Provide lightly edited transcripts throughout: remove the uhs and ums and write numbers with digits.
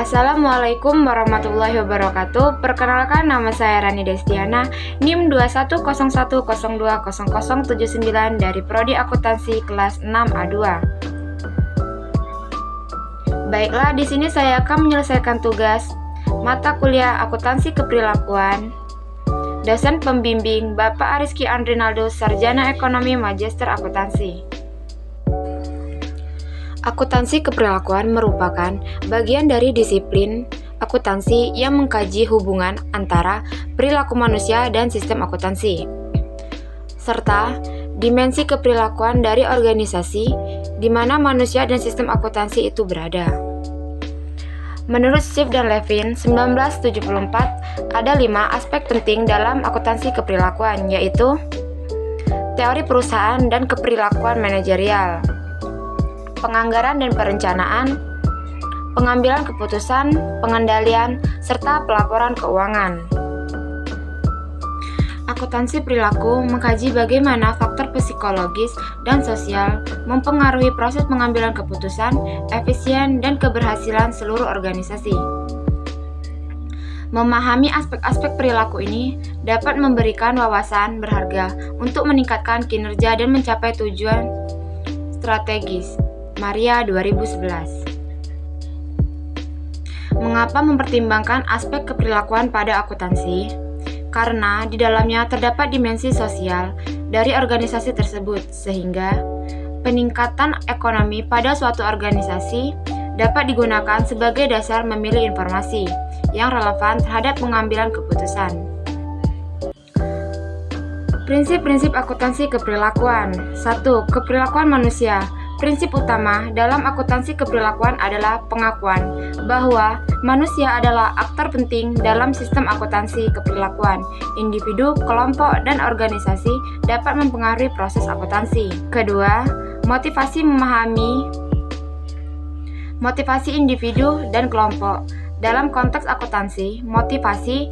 Assalamualaikum warahmatullahi wabarakatuh. Perkenalkan, nama saya Rani Destiana, NIM 2101020079 dari Prodi Akuntansi kelas 6A2. Baiklah, di sini saya akan menyelesaikan tugas mata kuliah Akuntansi Keperilakuan. Dosen pembimbing Bapak Ariski Andrinaldo, Sarjana Ekonomi Magister Akuntansi. Akuntansi keperilakuan merupakan bagian dari disiplin akuntansi yang mengkaji hubungan antara perilaku manusia dan sistem akuntansi, serta dimensi keperilakuan dari organisasi di mana manusia dan sistem akuntansi itu berada. Menurut Schiff dan Levin 1974, ada 5 aspek penting dalam akuntansi keperilakuan, yaitu teori perusahaan dan keperilakuan manajerial, penganggaran dan perencanaan, pengambilan keputusan, pengendalian, serta pelaporan keuangan. Akuntansi perilaku mengkaji bagaimana faktor psikologis dan sosial mempengaruhi proses pengambilan keputusan, efisien, dan keberhasilan seluruh organisasi. Memahami aspek-aspek perilaku ini dapat memberikan wawasan berharga untuk meningkatkan kinerja dan mencapai tujuan strategis. Maria 2011. Mengapa mempertimbangkan aspek keperilakuan pada akuntansi? Karena di dalamnya terdapat dimensi sosial dari organisasi tersebut, sehingga peningkatan ekonomi pada suatu organisasi dapat digunakan sebagai dasar memilih informasi yang relevan terhadap pengambilan keputusan. Prinsip-prinsip akuntansi keperilakuan. 1. Keperilakuan manusia. Prinsip utama dalam akuntansi keperilakuan adalah pengakuan bahwa manusia adalah aktor penting dalam sistem akuntansi keperilakuan. Individu, kelompok, dan organisasi dapat mempengaruhi proses akuntansi. Kedua, motivasi memahami motivasi individu dan kelompok. Dalam konteks akuntansi, motivasi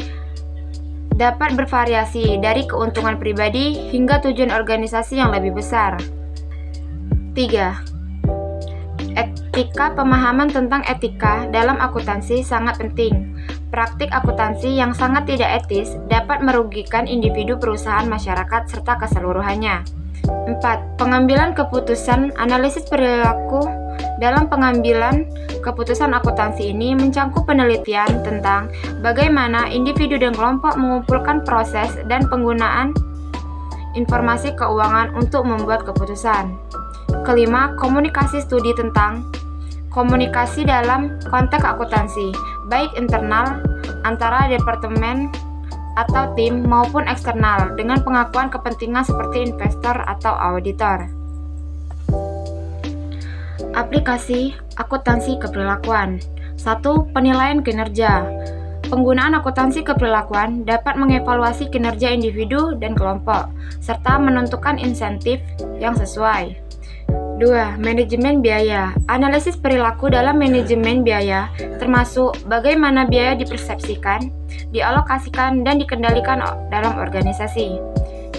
dapat bervariasi dari keuntungan pribadi hingga tujuan organisasi yang lebih besar. 3. Etika. Pemahaman tentang etika dalam akuntansi sangat penting. Praktik akuntansi yang sangat tidak etis dapat merugikan individu, perusahaan, masyarakat, serta keseluruhannya. 4. Pengambilan keputusan. Analisis perilaku dalam pengambilan keputusan akuntansi ini mencangkup penelitian tentang bagaimana individu dan kelompok mengumpulkan proses dan penggunaan informasi keuangan untuk membuat keputusan. Kelima, komunikasi. Studi tentang komunikasi dalam konteks akuntansi, baik internal antara departemen atau tim maupun eksternal dengan pengakuan kepentingan seperti investor atau auditor. Aplikasi akuntansi keperilakuan. 1. Penilaian kinerja. Penggunaan akuntansi keperilakuan dapat mengevaluasi kinerja individu dan kelompok, serta menentukan insentif yang sesuai. 2. Manajemen biaya. Analisis perilaku dalam manajemen biaya termasuk bagaimana biaya dipersepsikan, dialokasikan, dan dikendalikan dalam organisasi.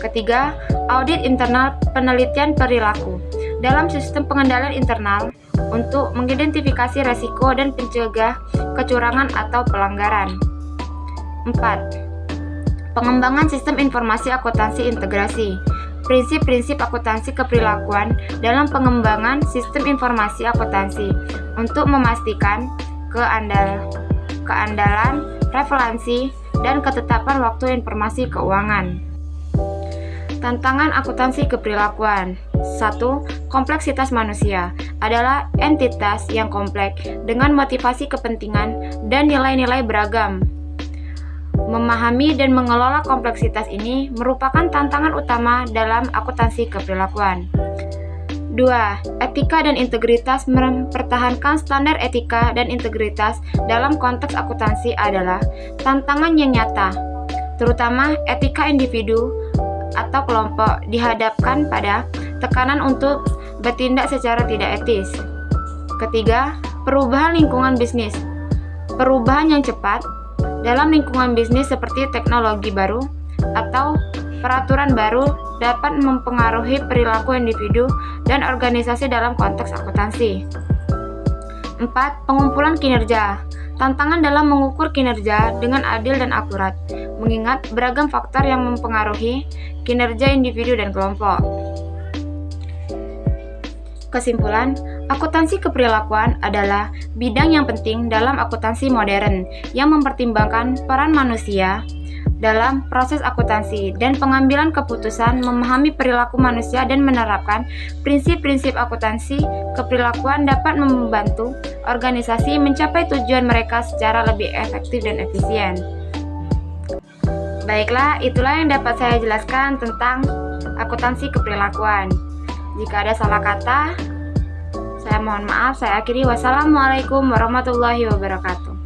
Ketiga, audit internal. Penelitian perilaku dalam sistem pengendalian internal untuk mengidentifikasi risiko dan mencegah kecurangan atau pelanggaran. 4. Pengembangan sistem informasi akuntansi integrasi. Prinsip-prinsip akuntansi keperilakuan dalam pengembangan sistem informasi akuntansi untuk memastikan keandalan, relevansi, dan ketetapan waktu informasi keuangan. Tantangan akuntansi keperilakuan. 1. Kompleksitas manusia adalah entitas yang kompleks dengan motivasi, kepentingan, dan nilai-nilai beragam. Memahami dan mengelola kompleksitas ini merupakan tantangan utama dalam akuntansi keperilakuan. 2. Etika dan integritas. Mempertahankan standar etika dan integritas dalam konteks akuntansi adalah tantangan yang nyata, terutama etika individu atau kelompok dihadapkan pada tekanan untuk bertindak secara tidak etis. Ketiga, perubahan lingkungan bisnis. Perubahan yang cepat dalam lingkungan bisnis seperti teknologi baru atau peraturan baru dapat mempengaruhi perilaku individu dan organisasi dalam konteks akuntansi. 4. Pengumpulan kinerja. Tantangan dalam mengukur kinerja dengan adil dan akurat, mengingat beragam faktor yang mempengaruhi kinerja individu dan kelompok. Kesimpulan, akuntansi keperilakuan adalah bidang yang penting dalam akuntansi modern yang mempertimbangkan peran manusia dalam proses akuntansi dan pengambilan keputusan, memahami perilaku manusia dan menerapkan prinsip-prinsip akuntansi keperilakuan dapat membantu organisasi mencapai tujuan mereka secara lebih efektif dan efisien. Baiklah, itulah yang dapat saya jelaskan tentang akuntansi keperilakuan. Jika ada salah kata, saya mohon maaf. Saya akhiri. Wassalamualaikum warahmatullahi wabarakatuh.